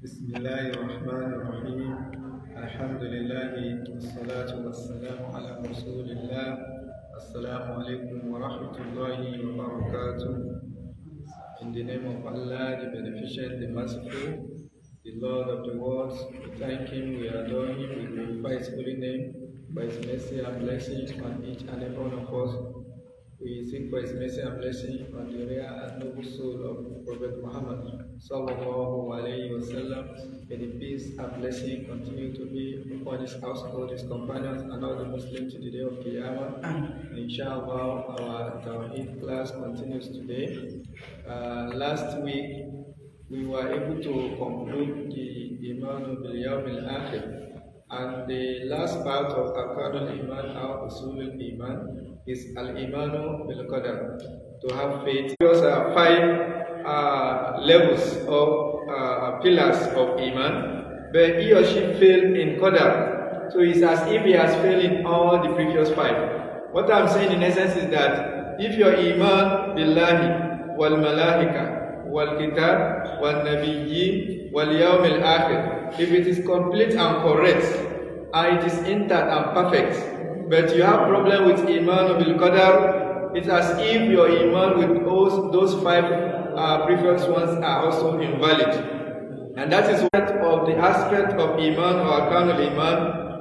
بسم الله الرحمن الرحيم الحمد لله والصلاة والسلام على رسول الله السلام عليكم ورحمة الله وبركاته. In the name of Allah, the Beneficent, the Merciful, the Lord of the worlds, we thank Him, we adore Him, we glorify His holy name for His mercy and blessing on each and every one of us. We seek for His mercy and blessing on the rare and noble soul of Prophet Muhammad sallallahu alaihi wasallam. May the peace and blessing continue to be upon his household, his companions, and all the Muslims to the day of Qiyamah. Inshallah, our Tawhid class continues today. Last week, we were able to conclude the Iman bil Yawm al-Akhir, and the last part of Aqadul Iman or Usul al-Iman is Al-Imanu bil Qadar, to have faith. Those are five levels of pillars of Iman, but he or she failed in Qadar. So it's as if he has failed in all the previous five. What I'm saying in essence is that if your Iman billahi wal malaika wal kitab wal nabiyyin wal yawm al akhir, if it is complete and correct and it is intact and perfect, but you have problem with Iman bil Qadar, it's as if your Iman with those five previous ones are also invalid. And that is one of the aspect of Iman or Arkanul Iman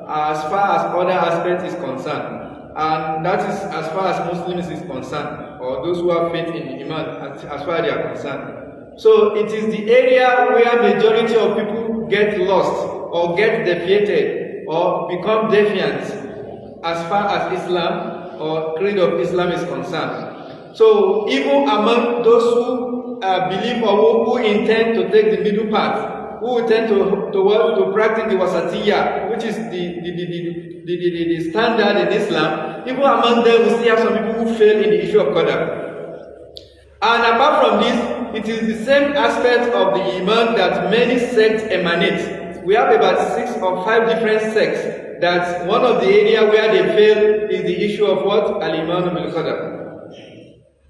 as far as other aspects is concerned. And that is as far as Muslims is concerned, or those who have faith in Iman as far as they are concerned. So it is the area where majority of people get lost or get deviated or become defiant as far as Islam or creed of Islam is concerned. So even among those who believe or who intend to take the middle path, who intend to practice the wasatiyah, which is the standard in Islam, even among them we still have some people who fail in the issue of Qadar. And apart from this, it is the same aspect of the Iman that many sects emanate. We have about 6 or 5 different sects that one of the areas where they fail is the issue of what? Al-Iman bil Qadar.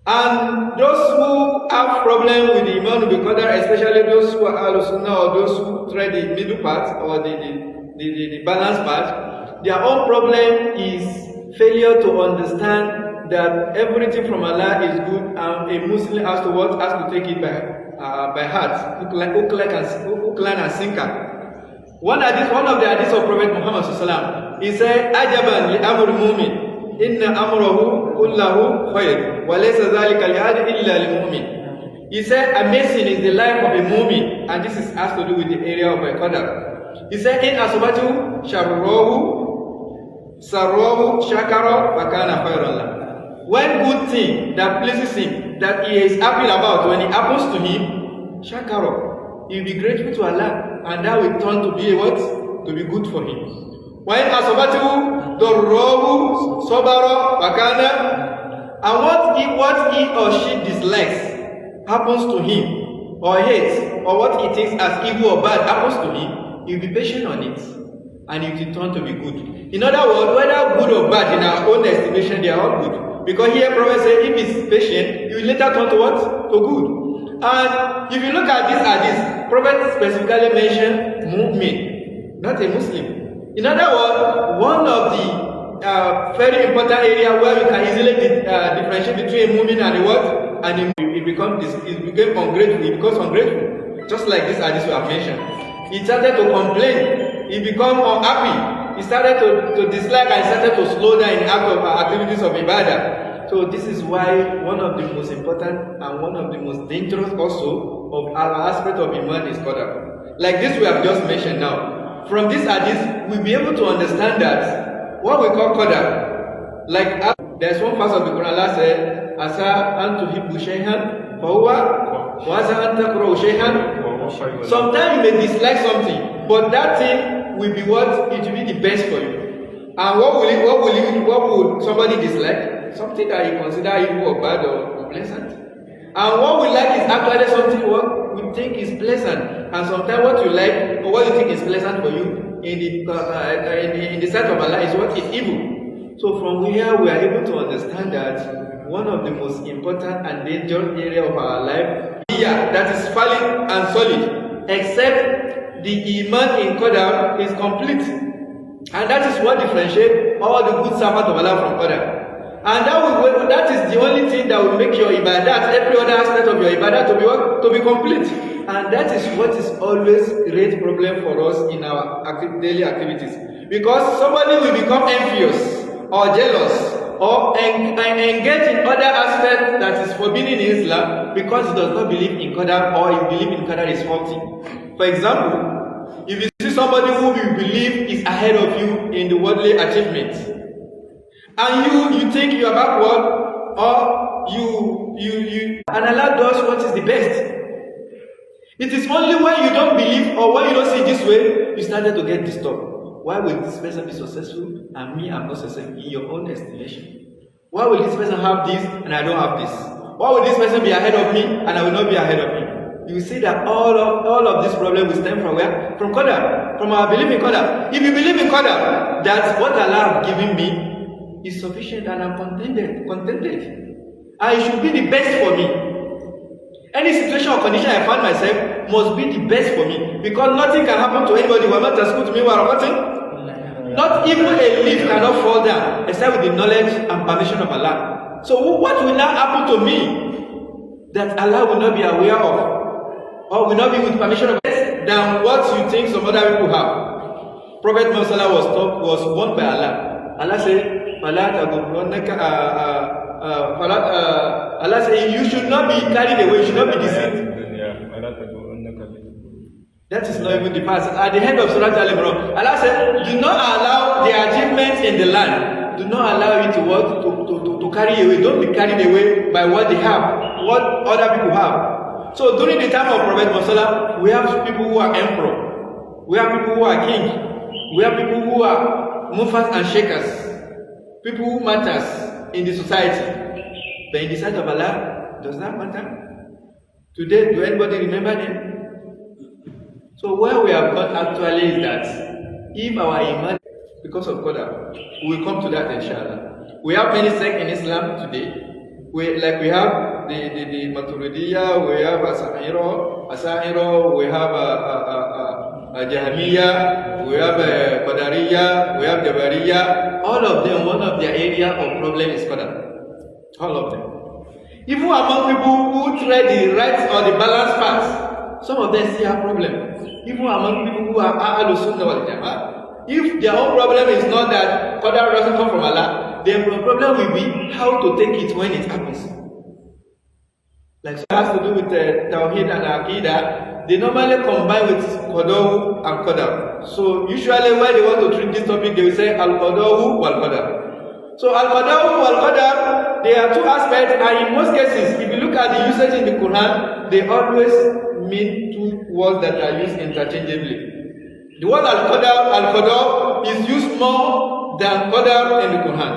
And those who have problem with the Iman bil Qadar, especially those who are Al-Sunnah or those who tread the middle path or the balanced path, their own problem is failure to understand that everything from Allah is good, and a Muslim has to what? Has to take it by heart, hook, line and sinker. One of the hadiths of Prophet Muhammad sallallahu, he said, "Ajaban li amr mu'min, inna amrahu kullahu khair, wa laysa dhalika li ahadin illa lil mu'min." He said, amazing is the life of a mu'min, and this has to do with the area of Qadar. He said, in asabatu sharruhu sarruhu shakara wa kana khairan lahu. When good thing that pleases him, that he is happy about, when it happens to him, shakara, he will be grateful to Allah, and that will turn to be what? To be good for him. When asabatu darruhu sabara wa kana, and what he or she dislikes happens to him, or hates, or what he thinks as evil or bad happens to him, he will be patient on it, and it will turn to be good. In other words, whether good or bad, in our own estimation, they are all good. Because here Prophet said, if he's patient, he will later turn to what? To good. And if you look at this hadith, Prophet specifically mentioned mu'min, not a Muslim. In other words, one of the very important area where we can easily differentiate between a mu'min and a what? And he becomes ungrateful. Just like this hadith we have mentioned. He started to complain. He became unhappy. He started to dislike and started to slow down in activities of ibadah. So this is why one of the most important and one of the most dangerous also of our aspect of Iman is Qadar. Like this we have just mentioned now. From this hadith, we'll be able to understand that what we call Qadar. Like there's one verse of the Quran, Allah said, Asa an tuhibbu shay'an fahuwa wa asa an takrahu shay'an. Sometimes you may dislike something, but that thing will be what? It will be the best for you. And what would somebody dislike? Something that you consider evil or bad or unpleasant. And what we like is actually something what we think is pleasant. And sometimes what you like or what you think is pleasant for you in the sight of Allah is what is evil. So from here we are able to understand that one of the most important and dangerous area of our life, that is valid and solid, except the iman in Qadar is complete. And that is what differentiates all the good servants of Allah from Qadar. And that is the only thing that will make your ibadat, every other aspect of your ibadat to be complete. And that is what is always a great problem for us in our daily activities. Because somebody will become envious or jealous or engage in other aspects that is forbidden in Islam because he does not believe in Qadar, or he believes in Qadar is faulty. For example, if you see somebody who you believe is ahead of you in the worldly achievements, and you think you are backward, or you and Allah does what is the best. It is only when you don't believe or when you don't see this way, you started to get disturbed. Why will this person be successful and me I'm not successful in your own estimation? Why will this person have this and I don't have this? Why will this person be ahead of me and I will not be ahead of him? You see that all of this problem will stem from where? From Qadar, from our belief in Qadar. If you believe in Qadar, that what Allah has given me is sufficient and I'm contented. And it should be the best for me. Any situation or condition I find myself must be the best for me, because nothing can happen to anybody. Not even a leaf cannot fall down except with the knowledge and permission of Allah. So what will now happen to me that Allah will not be aware of, or will not be with permission of Allah, than what you think some other people have? Prophet Muhammad was warned by Allah. Allah said, Allah says you should not be carried away, you should not be deceived. That is not even the past. At the end of Surah Al-Imran, Allah said, do not allow the achievements in the land, do not allow it to carry away. Don't be carried away by what they have, what other people have. So during the time of Prophet Muhammad, we have people who are emperor, we have people who are king, we have people who are movers and shakers, people who matters in the society. But in the sight of Allah, does that matter? Today, do anybody remember them? So where we have got actually is that if our iman, because of Qadar, we will come to that inshallah. We have many sects in Islam today. We have the Maturidiyya, we have Asa'ira, we have Jahmiya, we have Qadariyya, we have Jabariyya. All of them, one of their area of problem is Qadar. All of them. Even among people who tread the right or the balanced path, some of them still have problem. Even among people who are Al-Sunnah wal Jama'ah, if their own problem is not that Qadar doesn't come from Allah, their problem will be how to take it when it happens. Like so it has to do with Tawhid and Aqidah, they normally combine with Qadawu and Qadar. So usually when they want to treat this topic, they will say Al-Qadawu wal-Qadar. So Al-Qadawu wal-Qadar, there are two aspects, and in most cases, if you look at the usage in the Quran, they always mean two words that are used interchangeably. The word Al-Qadar is used more than Qadar in the Quran,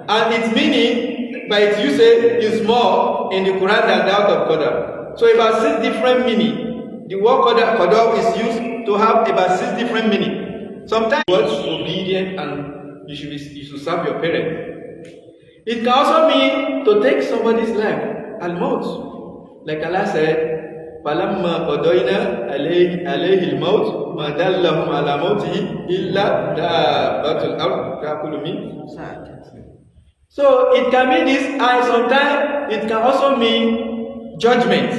and its meaning by its usage is more in the Quran than that of Qadar. So about 6 different meaning. The word Qadar is used to have about 6 different meaning. Sometimes words obedient and you should serve your parents. It can also mean to take somebody's life, al-maut. Like Allah said, فَلَمَّا قَضَيْنَا عَلَيْهِ الْمَوْتِ مَا دَلَّهُمْ عَلَى مَوْتِهِ إِلَّا دَابَّةُ الْأَرْضِ تَأْكُلُ مِنْ سَأَتِهِ. So it can mean this, and sometimes it can also mean judgment.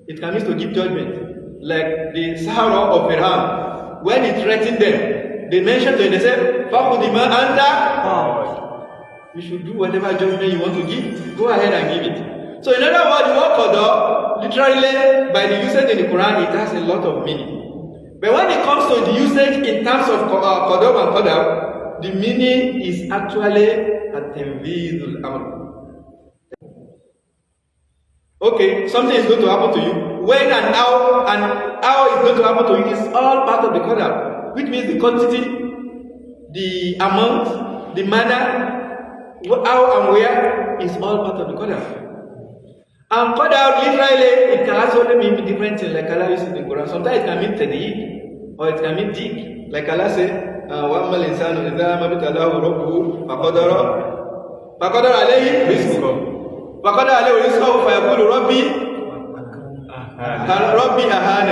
It can mean to give judgment. Like the Sahara of Iran, when it threatened them, they mentioned to him, they said, Fakudima anta. You should do whatever judgment you want to give. Go ahead and give it. So in other words, the word Qadar, literally by the usage in the Quran, it has a lot of meaning. But when it comes to the usage in terms of Qadar and Qadar, the meaning is actually at-tanvidul amr. Okay, something is going to happen to you. When and how it's going to happen to you is all part of the Qadar. Which means the quantity, the amount, the manner, how and where is all part of the Qadar. And Qadar literally, it can also mean different things, like Allah uses in the Quran. Sometimes it can mean tadheed, or it can mean dik. Like Allah said, وَأَمَّا الْإِنسَانُ إِذَا مَا ابْتَلَاهُ رَبُّهُ فَقَدَرَ عَلَيْهِ رِزْقَهُ فَقَدَرَ عَلَيْهِ رِزْقَهُ فَيَقُولُ رَبِّي أَهَانَ.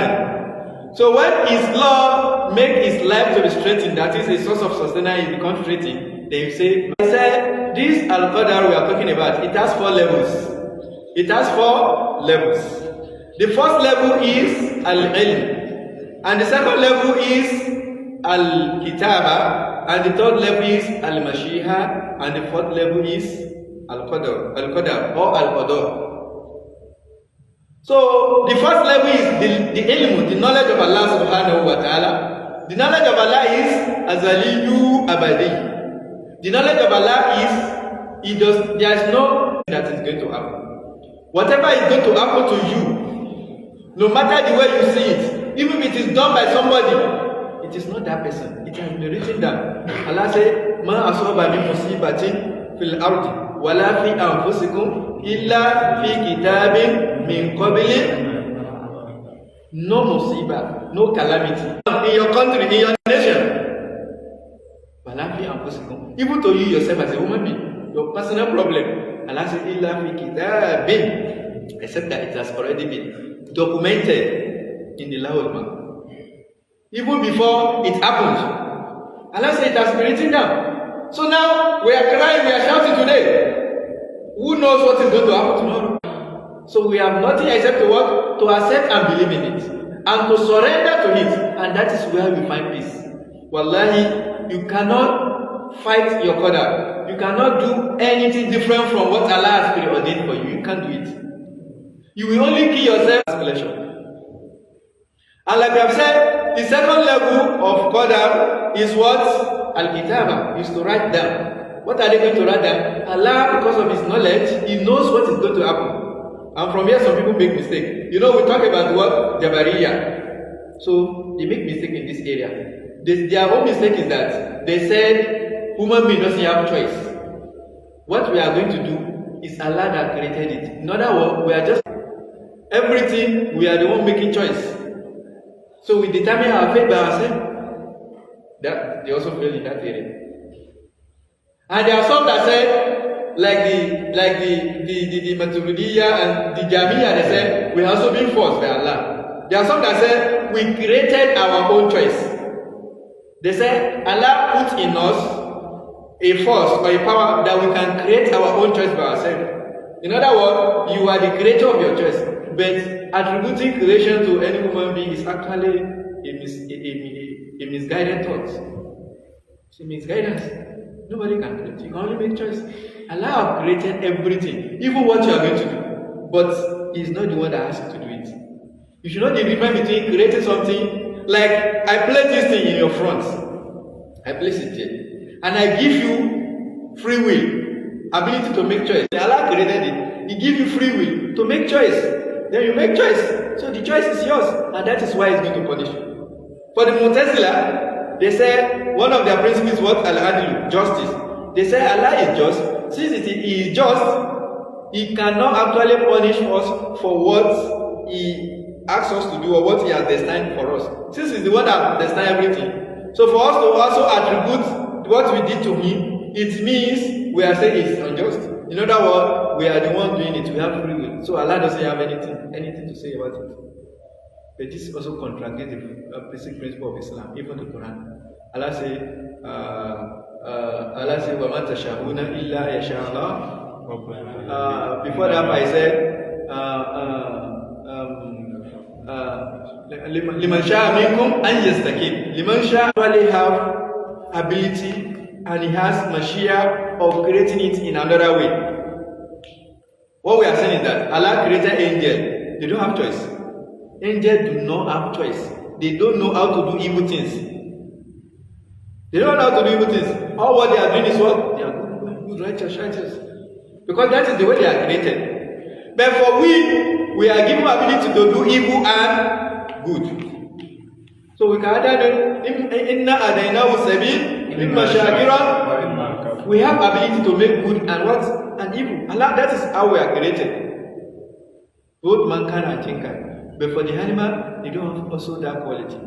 So when his law make his life to be straightened, that is a source of sustenance, it becomes straightened, they say, this Al-Qadar we are talking about, it has 4 levels. It has 4 levels. The first level is Al-Ilm, and the second level is Al-Kitaba, and the third level is Al-Mashiha, and the fourth level is Al-Qadar or Al-Qadar. So the first level is the ilm, the knowledge of Allah subhanahu wa ta'ala. The knowledge of Allah is Azaliyu Abadi. The knowledge of Allah is there is no that is going to happen. Whatever is going to happen to you, no matter the way you see it, even if it is done by somebody, it is not that person. It has been written down. Allah said, Ma asaba min musibatin fil ardi wala fi anfusikum illa fi kitabin min qablin. No musiba, no calamity in your country, in your nation. Wala fi anfusikum. Even to you yourself as a human being, your personal problem. Allah said, illa fi kitabin, except that it has already been documented in the Lahul Mahfuz. Even before it happened, Allah said it has been written down. So now we are crying, we are shouting today. Who knows what is going to happen tomorrow? So we have nothing except to what? To accept and believe in it, and to surrender to it, and that is where we find peace. Wallahi, you cannot fight your Qadar. You cannot do anything different from what Allah has preordained for you. You can't do it. You will only kill yourself as pleasure. And like I've said, the second level of Qadar is what? Al-Kitaba, is to write down. What are they going to write down? Allah, because of His knowledge, He knows what is going to happen. And from here, some people make mistake. You know, we talk about what? Jabariya. So, they make mistake in this area. Their own mistake is that they said, human being doesn't have choice. What we are going to do is Allah that created it. In other words, we are just everything, we are the one making choice. So we determine our fate by ourselves. That they also fail in that area. And there are some that said, like the Maturidiyya and the Jamiyya, they said, we are also being forced by Allah. There are some that said, we created our own choice. They said, Allah put in us a force or a power that we can create our own choice by ourselves. In other words, you are the creator of your choice. But attributing creation to any human being is actually a misguided thought. It's a misguidance. Nobody can create. You can only make choice. Allah has created everything, even what you are going to do. But He is not the one that has to do it. You should know the difference between creating something, like I place this thing in your front. I place it here. And I give you free will, ability to make choice. Allah created it. He gives you free will to make choice. Then you make choice. So the choice is yours. And that is why He's going to punish you. For the Mu'tazila, they say one of their principles is what? Al-Adl, justice. They say Allah is just. Since He is just, He cannot actually punish us for what He asks us to do or what He has destined for us. Since He's the one that destined everything. So for us to also attribute what we did to Him, it means we are saying it's unjust. In other words, we are the one doing it. We have free will. So Allah doesn't have anything to say about it. But this also contradicts the basic principle of Islam, even the Quran. Allah says, وَمَا تَشَاءُونَ إِلَّا يَشَاءَ اللَّهُ. Before that, I said, لِمَنْ شَاءَ مِنْكُمْ أَنْ يَسْتَقِيمُ. Liman Shah actually have ability, and he has Mashiach of creating it in another way. What we are saying is that Allah created angels. They don't have choice. Angels do not have choice. They don't know how to do evil things. They don't know how to do evil things. All what they are doing is what? They are good, righteous. Because that is the way they are created. But for we are given ability to do evil and good. So we can either do inna adaynahu sabil imma shakiran. We have ability to make good and what? And evil. Allah, that is how we are created. Both mankind and jinkind. But for the animal, they don't have also that quality.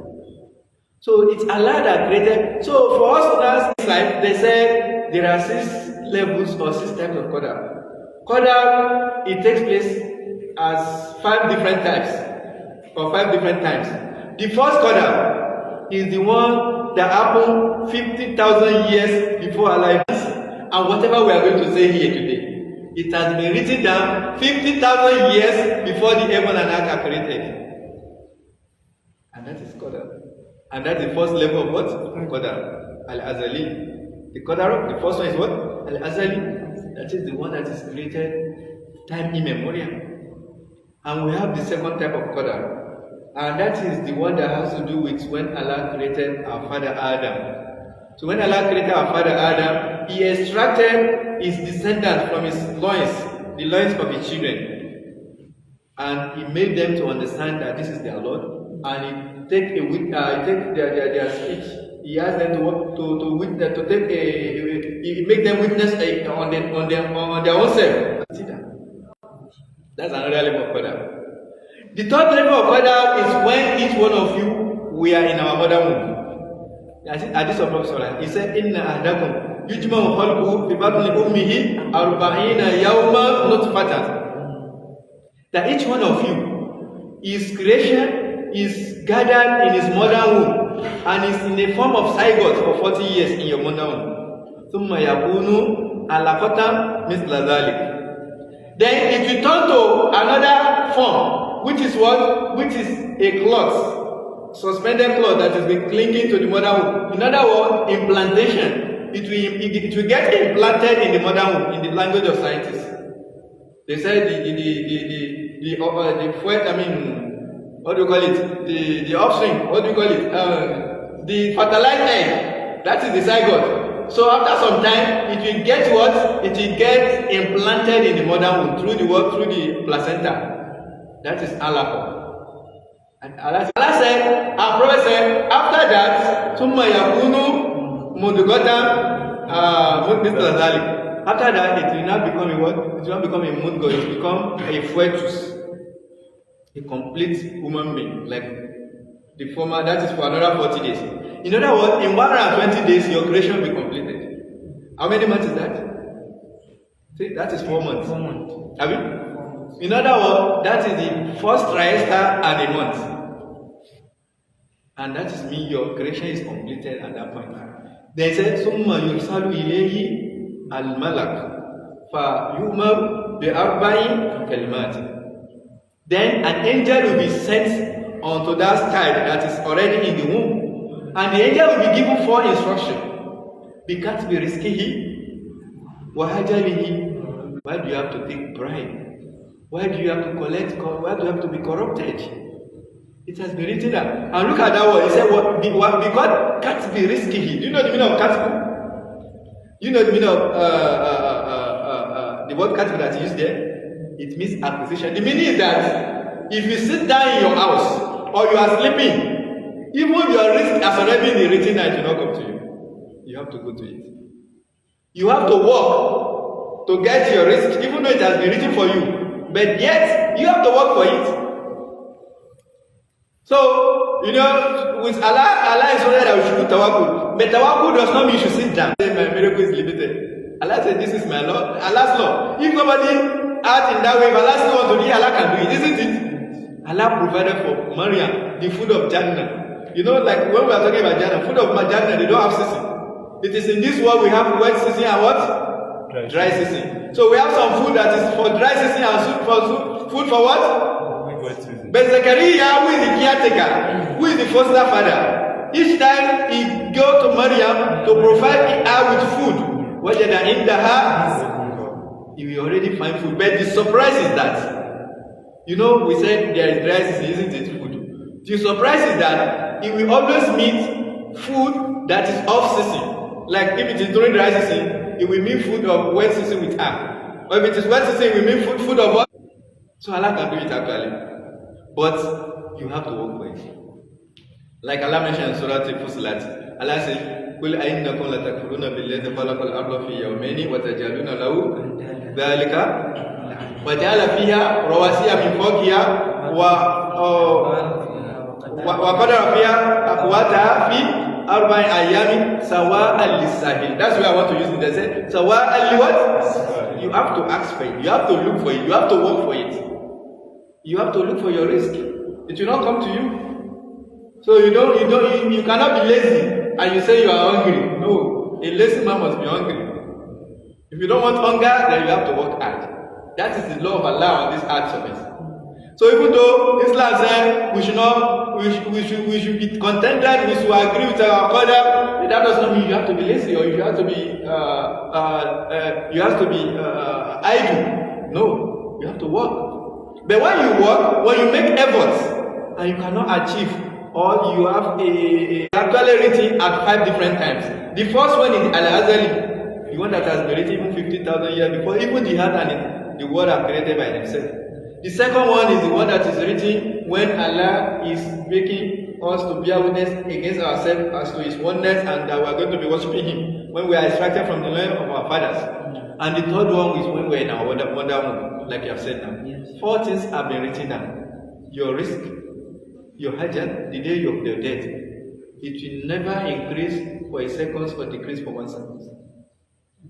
So it's Allah that created. So for us in our life, they said there are 6 levels or 6 types of Qadar. Qadar, it takes place as 5 different types or 5 different times. The first Qadar is the one that happened 50,000 years before our life. And whatever we are going to say here today, it has been written down 50,000 years before the heaven and earth are created. And that is Qadar. And that's the first level of what? Qadar. Al-Azali. The Qadar, the first one is what? Al-Azali. That is the one that is created time immemorial. And we have the second type of Qadar. And that is the one that has to do with when Allah created our father Adam. So when Allah created our father Adam, He extracted his descendants from his loins, the loins of his children. And He made them to understand that this is their Lord. And He take their speech. He asked them to witness, to take He make them witness on their own self. That's another level of Qadar. The third level of Qadar is when each one of you, we are in our mother womb. Hadith of Prophet, he said, Inna ahdakum yujma'u khalquhu fi batni ummihi arba'ina yawma nutfatan. That each one of you, his creation is gathered in his mother womb and is in the form of zygote for 40 years in your mother womb. Thumma yakunu alaqatan mithla dhalik. Then it will turn to another form, which is what? Which is a cloth. Suspended cloth that has been clinging to the mother womb. In other words, implantation. It will get implanted in the mother womb, in the language of scientists. They say what do you call it? The offspring, what do you call it? The fertilized egg. That is the zygote. So after some time, it will get what? It will get implanted in the mother womb through the placenta. That is alaqa. And Allah said, our Prophet said, after that, Summa yakunu mudghatan mithla dhalik. After that, it will not become a what? It will not become a mudghah, it will become a fetus. A complete human being. Like the former, that is for another 40 days. In other words, in 120 days, your creation will be completed. How many months is that? See, that is 4 months. 4 months. Have you? In other words, that is the first trimester and a month. And that is mean your creation is completed at that point. They said, Summa yursalu ilayhi al-malak fa yumar bi arba'in kalimat. Then an angel will be sent onto that child that is already in the womb. And the angel will be given 4 instructions. Bikat bi rizqihi wa hajalihi. Why do you have to take bribe? Why do you have to collect? Why do you have to be corrupted? It has been written down. And look at that word. He said, because can't be risky. Do you know the meaning of katbu? You know the meaning of the word katbu that is used there? It means acquisition. The meaning is that if you sit down in your house or you are sleeping, even your risk has already been written down, it will not come to you. You have to go to it. You have to work to get your risk, even though it has been written for you. But yet, you have to work for it. So, with Allah is only that we should do tawakkul. But tawakkul does not mean you should sit down. My miracle is limited. Allah said, this is my law, Allah's law. If nobody acts in that way, if Allah still wants to do it, Allah can do it, isn't it? Allah provided for Maryam the food of Jannah. Like when we are talking about Jannah, food of Jannah, they don't have season. It is in this world we have wet season and what? Dry season. So we have some food that is for dry season and food for what? But Zechariah, who is the caretaker, who is the foster father, each time he go to Maryam to provide her with food, whether in the house, he will already find food. But the surprise is that, we said there is dry season, isn't it? Food. The surprise is that he will always meet food that is off season. Like if it is during dry season, it will mean food of wet season with her. Or if it is wet season, it will mean food of what? So Allah can do it actually. But you have to work for it. Like Allah mentioned in Surah Al-Fusilat, Allah said, قُلْ أَإِنَّكُمْ لَتَكْفُرُونَ بِالَّذِي خَلَقَ الْأَرْضَ فِي يَوْمَيْنِ وَتَجْعَلُونَ لَهُ ذَلِكَ وَجَعَلَ فِيهَا رَوَاسِيَ مِنْ فَوْقِهَا وَقَدَرَ فِيهَا أَقْوَاتَهَا فِي أَرْبَعِ أَيَّامٍ سَوَاءً لِلسَّائِلِ. That's why I want to use it. They say, سَوَاءً لِوَاتِ? You have to ask for it. You have to look for it. You have to work for it. You have to look for your risk. It will not come to you. So you cannot be lazy and you say you are hungry. No, a lazy man must be hungry. If you don't want hunger, then you have to work hard. That is the law of Allah on this earth surface. So even though Islam said we should be contented, we should agree with our Qadar, that does not mean you have to be lazy or you have to be idle. No, you have to work. But when you work, when you make efforts and you cannot achieve, or you have actually written at 5 different times. The first one is Al-Azali, the one that has been written even 50,000 years before even the heart and the world are created by themselves. The second one is the one that is written when Allah is making us to bear witness against ourselves as to His oneness and that we are going to be worshiping Him when we are extracted from the land of our fathers. And the third one is when we are in our wonder womb, like you have said now. Yes. 4 things have been written down. Your risk, your hajat, the day of your death, it will never increase for a second or decrease for 1 second.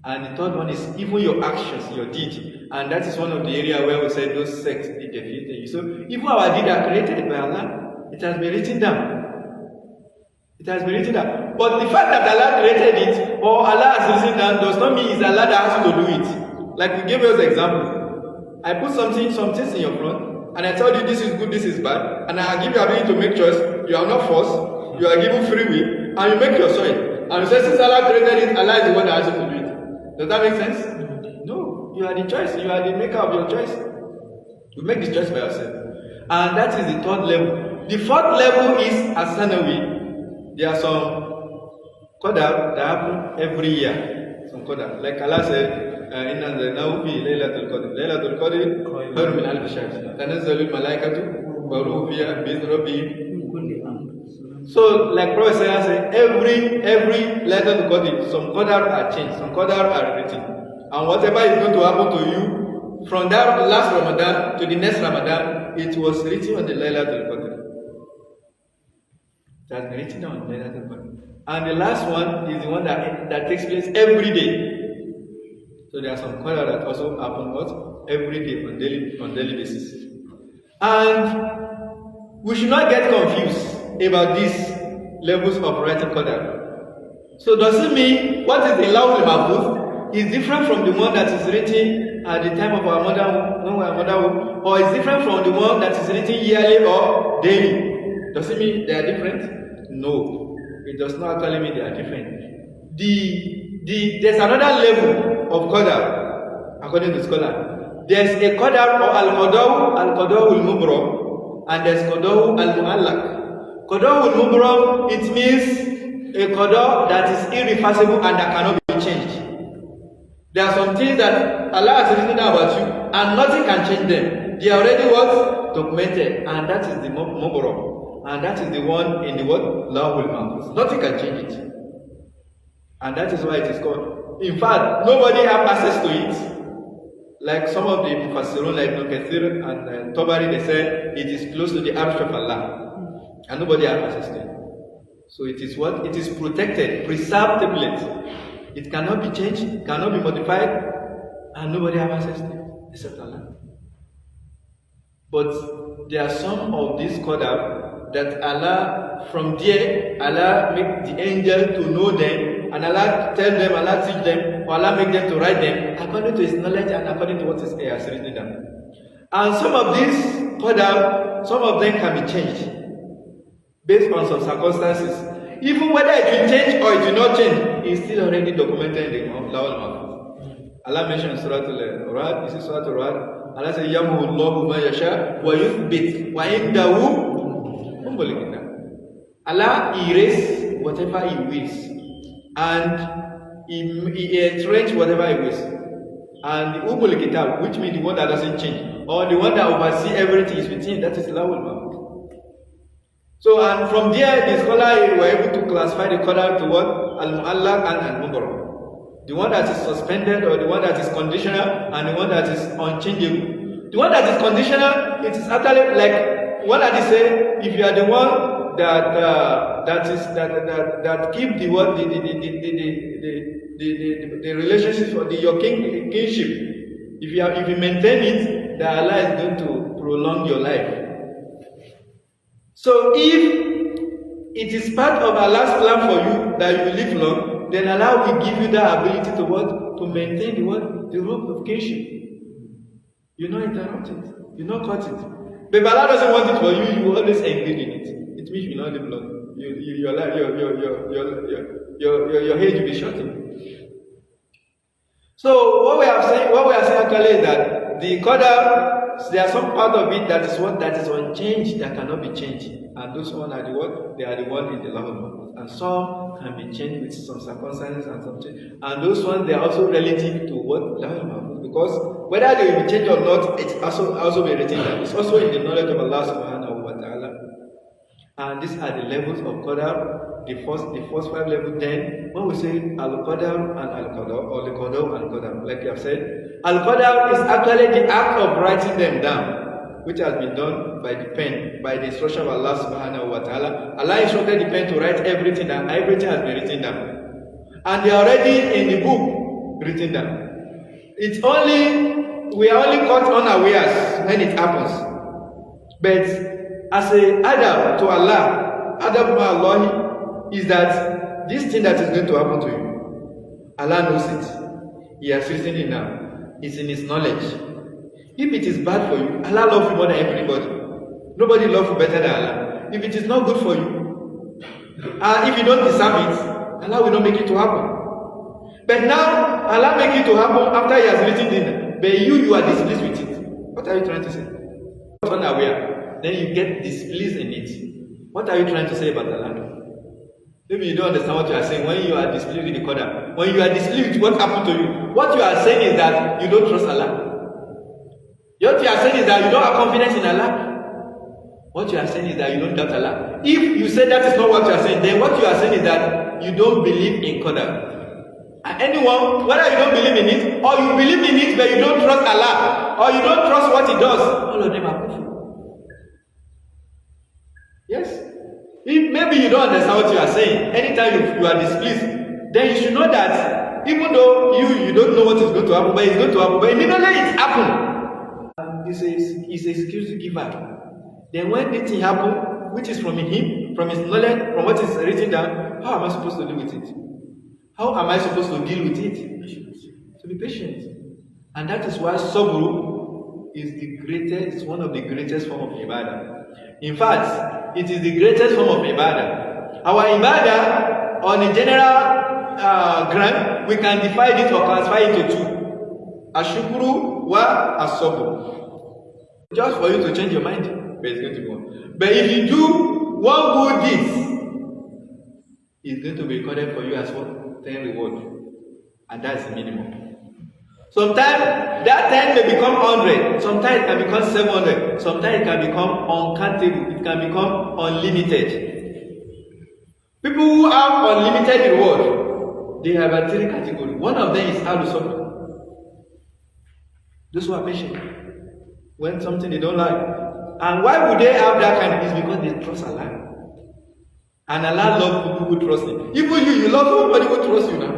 And the third one is even your actions, your deed. And that is one of the areas where we say those sects did defeat you. So even our deeds are created by Allah. It has been written down. It has been written down. But the fact that Allah created it or Allah has written down does not mean it's Allah that has to do it. Like we gave you an example. I put some things in your front and I tell you this is good, this is bad, and I give you ability to make choice. You are not forced. You are given free will, and you make your choice. And you say since Allah created it, Allah is the one that has to do it. Does that make sense? No. You are the choice. You are the maker of your choice. You make the choice by yourself. And that is the third level. The fourth level is Asanawi. There are some Qadar that happen every year. Some Qadar. Like Allah said, Inna anzalnahu fi Laylatul Qadr. Laylatul Qadr khayrun min alfi shahr. Tanazzalu al-malaikatu wa ruhu fiha bi rabbihim. So, like Prophet said, every Laylatul Qadr, some Qadar are changed, some Qadar are written. And whatever is going to happen to you, from that last Ramadan to the next Ramadan, it was written on the Laylatul Qadr. It has been written on the Laylatul Qadr. And the last one is the one that takes place every day. So there are some Qadar that also happen every day on daily basis. And we should not get confused about these levels of writing Qadar. So does it mean what is the Lawh al-Mahfuz is different from the one that is written at the time of our mother, or is different from the one that is written yearly or daily? Does it mean they are different? No, it does not actually mean they are different. There's another level of Qadar according to scholar. There's a Qadar or al-Qadar al-Mubram, and there's Qadar al-Mu'allaq. Qadar al-Mubram, it means a Qadar that is irreversible and that cannot be changed. There are some things that Allah has written about you and nothing can change them. They are already what? Documented, and that is the Mubram. And that is the one in the word Lawh al-Mahfuz. Nothing can change it. And that is why it is called. In fact, nobody has access to it. Like some of the Mufassirun, like Ibn Kathir and Tabari, they said it is close to the arsh of Allah. And nobody has access to it. So it is what? It is protected, preserved tablet. It cannot be changed, it cannot be modified, and nobody has access to it except Allah. But there are some of these Qadar that Allah, from there, Allah make the angel to know them, and Allah tell them, Allah teach them, or Allah make them to write them according to His knowledge and according to what His has written down. And some of these Qadar, some of them can be changed based on some circumstances. Even whether it will change or it will not change, is still already documented in the Lawh al-Mahfuz. Allah mentioned Surah Al-Ra'd, this is Surah Al-Ra'd. Allah says, Yamhu Allahu ma yasha wa yuthbit wa indahu ummul kitab. Allah erases whatever He wills, and He entrenches whatever He wills. And the ummul kitab, which means the one that doesn't change, or the one that oversees everything is within, that is Lawh al-Mahfuz. So, and from there, the scholar were able to classify the Qadar to what? Al-Mu'allaq and Al-Mubram. The one that is suspended, or the one that is conditional, and the one that is unchangeable. The one that is conditional, it is actually like what I say, if you are the one that keep the what the relationship or your kinship. If you maintain it, then Allah is going to prolong your life. So if it is part of Allah's plan for you that you live long, then Allah will give you that ability to what? To maintain the what? The rope of kinship. You not interrupt it. You not cut it. But if Allah doesn't want it for you, you will always engage in it. It means you not live long. Your age will be shortened. So what we are saying actually is that the Qadar, there are some part of it that is unchanged, that cannot be changed. And those one are the what? They are the one in the law of God. And some can be changed with some circumstances and some change. And those ones, they are also relative to what? Law of God. Because whether they will be changed or not, it's also be written down. It's also in the knowledge of Allah subhanahu wa ta'ala. And these are the levels of Qadar. The first 5 levels. Then when we say Al-Qadar and Al-Qadar, or the Qadar and Qadar, like you have said, Al-Qadar is actually the act of writing them down, which has been done by the pen, by the instruction of Allah subhanahu wa ta'ala. Allah instructed the pen to write everything down. Everything has been written down. And they are already in the book written down. We are only caught unawares when it happens. But as a adab to Allah, adab to Allah, is that this thing that is going to happen to you, Allah knows it. He has written it now. It's in His knowledge. If it is bad for you, Allah loves you more than everybody. Nobody loves you better than Allah. If it is not good for you, if you don't deserve it, Allah will not make it to happen. But now, Allah make it to happen after He has written it. But you are displeased with it. What are you trying to say? Unaware. Then you get displeased in it. What are you trying to say about Allah? Maybe you don't understand what you are saying when you are displeased with the Qadar. When you are displeased with what happened to you, what you are saying is that you don't trust Allah. What you are saying is that you don't have confidence in Allah. What you are saying is that you don't doubt Allah. If you say that is not what you are saying, then what you are saying is that you don't believe in Qadar. And anyone, whether you don't believe in it, or you believe in it but you don't trust Allah, or you don't trust what He does, all of them are kufr. Yes? If maybe you don't understand what you are saying, anytime you are displeased, then you should know that even though you don't know what is going to happen, but it's going to happen, but immediately it happened. He's an excuse giver. Then when the thing happens, which is from Him, from His knowledge, from what is written down, how am I supposed to deal with it? How am I supposed to deal with it? To be patient. And that is why sabr is one of the greatest form of ibadah. In fact, it is the greatest form of ibadah. Our ibadah, on a general ground, we can divide it or classify it into 2. Ashukru wa as-sabr. Just for you to change your mind, but it's going to be one. But if you do one good deed, it's going to be recorded for you as what? 10 reward. And that's the minimum. Sometimes that 10 may become 100. Sometimes it can become 700. Sometimes it can become uncountable. It can become unlimited. People who have unlimited reward, they have a 3 categories. One of them is al-sabr. Those who are patient when something they don't like. And why would they have that kind? It's because they trust Allah. And Allah loves people who trust Him. Even you love somebody who trusts you now.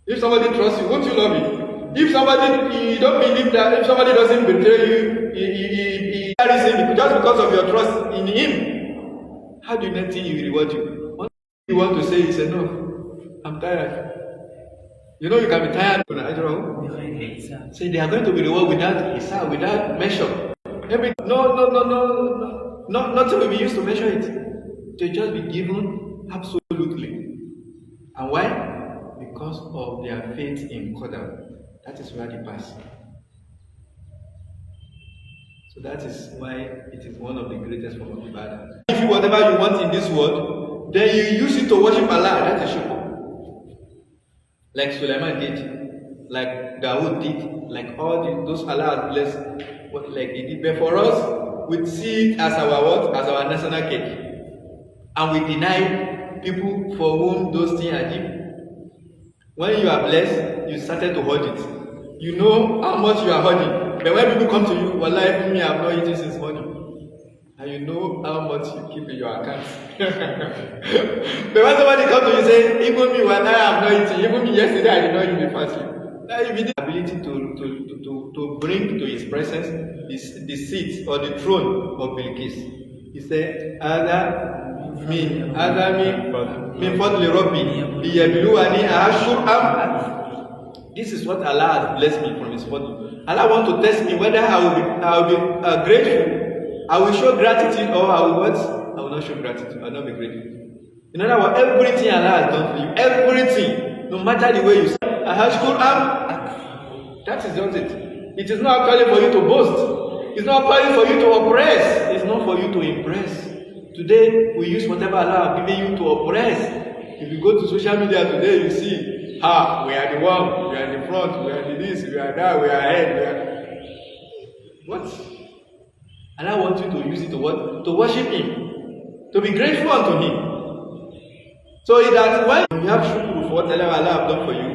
If somebody trusts you, won't you love him? If somebody, you don't believe that, if somebody doesn't betray you, he carries him just because of your trust in him, how do you not think he will reward you? One thing you want to say is enough. I'm tired. You know you can be tired. Say they are going to be rewarded without measure. Nothing will be used to measure it. They just be given absolutely. And why? Because of their faith in Qadar. That is why they pass. So that is why it is one of the greatest forms of ibadah. If you whatever you want in this world, then you use it to worship Allah. That is shukr. Like Sulaiman did, like Dawood did, like all those Allah has blessed, like they did. But for us, we see it as our what? As our national cake. And we deny people for whom those things are deep. When you are blessed, you started to hold it. You know how much you are holding. But when people come to you, wallahi, me, I have not eaten since morning. And you know how much you keep in your account. But when somebody comes to you and say, even me, when I have not eaten, even me yesterday, I did not even fast you. Now you need the ability to bring to His presence the seat or the throne of Bilqis. He said, Allah, min adami min fadli rabbi liyabluwani ashkur am. This is what Allah has blessed me from His fadl. Allah wants to test me whether I will be grateful. I will show gratitude, or I will what? I will not show gratitude. I will not be grateful. In other words, everything Allah has done for you, everything, no matter the way you say, ashkur am. That is just it. It is not actually for you to boast. It's not actually for you to oppress. It's not for you to impress. Today, we use whatever Allah has given you to oppress. If you go to social media today, you see, we are the one, we are in the front, we are in this, we are that, we are ahead, we are... What? Allah wants you to use it to what? To worship Him. To be grateful unto Him. So that when you have shukr for what Allah has done for you,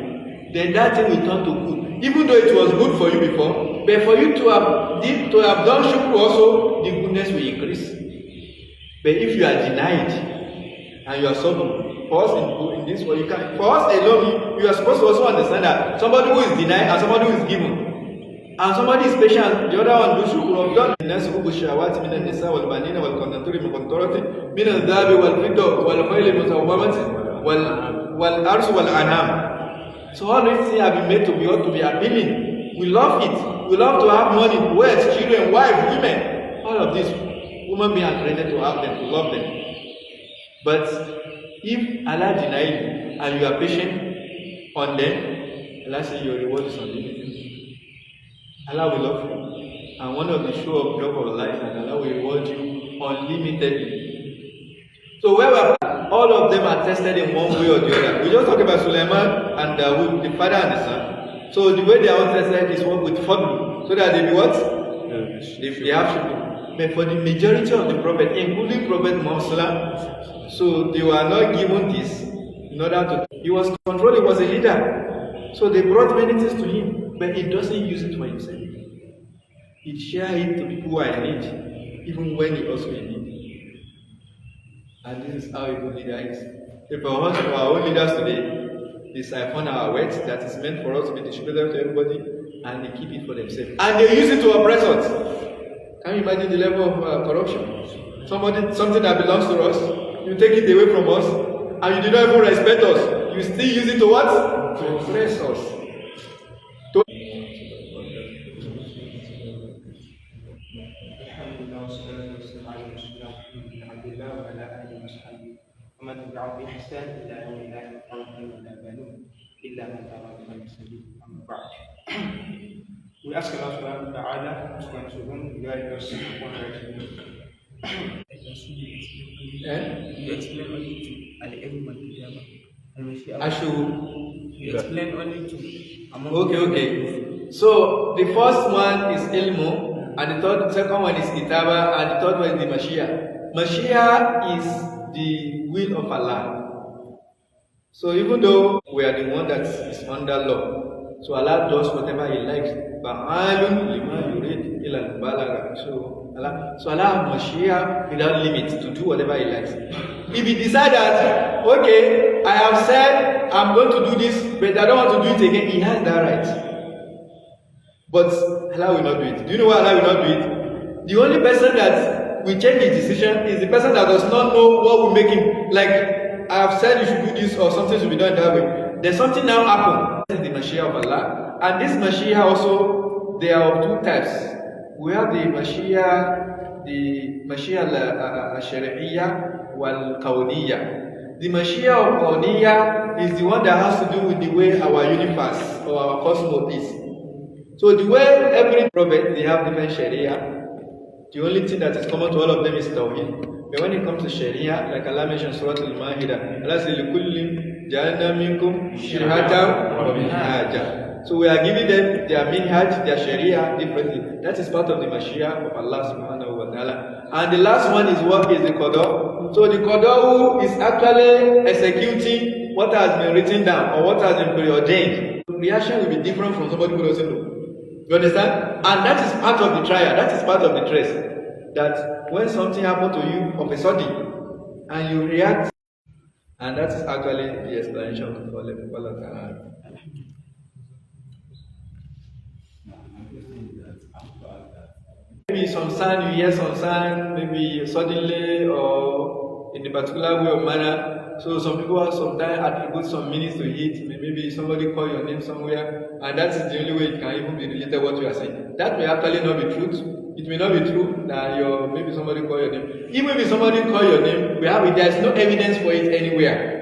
then that thing will turn to good. Even though it was good for you before, but for you to have done shukr also, the goodness will increase. But if you are denied and you are suffering, for us in this way, for us alone, you are supposed to also understand that somebody who is denied and somebody who is given, and somebody is patient, the other one do shukr of done. الناس حب الشهوات من النساء والبنين والقناطير المقنطرة من الذهب والفضة والخيل المسومة والأرض والأنعام. So all these things have been made to be appealing. We love it. We love to have money, wealth, children, wife, women. All of this, women being created to have them, to love them. But if Allah denies you and you are patient on them, Allah says your reward is unlimited. Allah will love you. And one of the show of love of life, and Allah will reward you unlimitedly. So wherever all of them are tested in one way or the other. We just talk about Sulaiman and Dawood, the father and the son. So the way they are tested is one with fadl, so that they be what? They have shukr. But for the majority of the prophet, including Prophet Muhammad, so they were not given this in order to. He was controlled, he was a leader. So they brought many things to him, but he doesn't use it for himself. He shares it to people who are in need, even when he also in need. And this is how a good leader is. If our own leaders today, they siphon our wealth that is meant for us to be distributed to everybody, and they keep it for themselves. And they use it to oppress us. Can you imagine the level of corruption? Something that belongs to us, you take it away from us, and you do not even respect us. You still use it to what? To oppress us. ومن تبعهم بإحسان إلى يوم لا ينفع مال ولا بنون إلا من أتى الله بقلب. أما بعد. We ask Allah subhanahu wa ta'ala to guide us upon righteousness. You explain only to Al-Ilm and Kitabu. You explain only to Okay. So the first one is Ilmu, and the second one is Kitaba, and the third one is the Mashiach. Mashiach is the will of Allah. So even though we are the one that is under law, so Allah does whatever He likes. So Allah has Mashiach without limit to do whatever He likes. If He decides that, okay, I have said I'm going to do this, but I don't want to do it again, He has that right. But Allah will not do it. Do you know why Allah will not do it? The only person that will change his decision is the person that does not know what will make him. Like, I have said you should do this or something should be done that way. Then something now happened. This is the Mashiach of Allah. And this Mashiach also, they are of two types. We have the Mashiach al-Shari'iyya wal-Kawniyya. The Mashiach of Kawniyya is the one that has to do with the way our universe or our cosmos is. So the way every prophet, they have different Sharia. The only thing that is common to all of them is Tawhid. But when it comes to Sharia, like Allah mentioned Surah Al-Ma'idah, Allah says, لِكُلِّمْ جَعَلْنَا مِنْكُمْ شِرْعَةً وَمِنْهَاجًا. So we are giving them their minhaj, their Sharia differently. That is part of the Mashiach of Allah subhanahu wa ta'ala. And the last one is what is the Qadar. So the Qadar is actually executing what has been written down or what has been preordained. The reaction will be different from somebody who doesn't know. You understand? And that is part of the trial, that is part of the trace. That when something happens to you of a sudden and you react, and that is actually the explanation of the Allah. Maybe some sound, you hear some sound, maybe suddenly, or in a particular way or manner. So some people have sometimes attribute some meanings to it. Maybe somebody call your name somewhere, and that is the only way it can even be related to what you are saying. That may actually not be true. It may not be true that maybe somebody call your name. Even if somebody call your name, there is no evidence for it anywhere.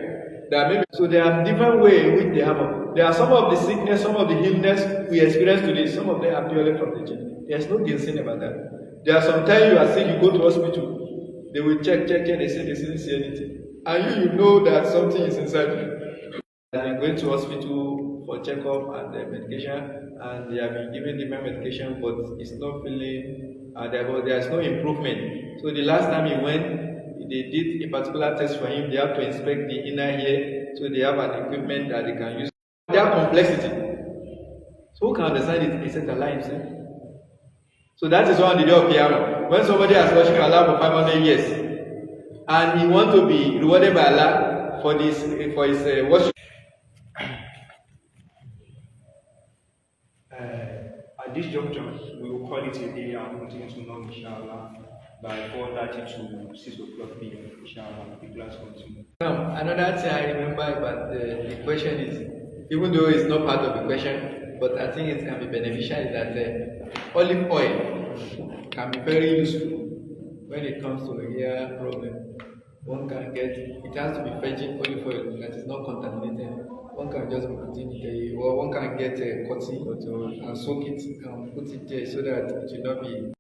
So there are different ways in which they happen. There are some of the sickness, some of the illness we experience today. Some of them are purely from the jinn. There's no guessing about that. There are sometimes you are sick, you go to hospital, they will check, they say they didn't see anything, and you know that something is inside you. They are going to hospital for checkup and medication, and they have been given different medication, but it's not feeling. There's no improvement. So the last time he went, they did a particular test for him. They have to inspect the inner ear, so they have an equipment that they can use. Their complexity. So who can understand it except Allah himself? So that is why on the day of Qiyamah, when somebody has worshipped Allah for 500 years, and he wants to be rewarded by Allah for his worship. At this juncture, we will call it a day and continue to know, inshallah, by 4:30 to 6 o'clock p.m. Inshallah, the class continues. Now, another thing I remember about the question is, even though it's not part of the question, but I think it can be beneficial, is that olive oil can be very useful when it comes to a hair problem. One can get, it has to be virgin olive oil that is not contaminated. One can just be putting it, or one can get a cotton and soak it and put it there so that it will not be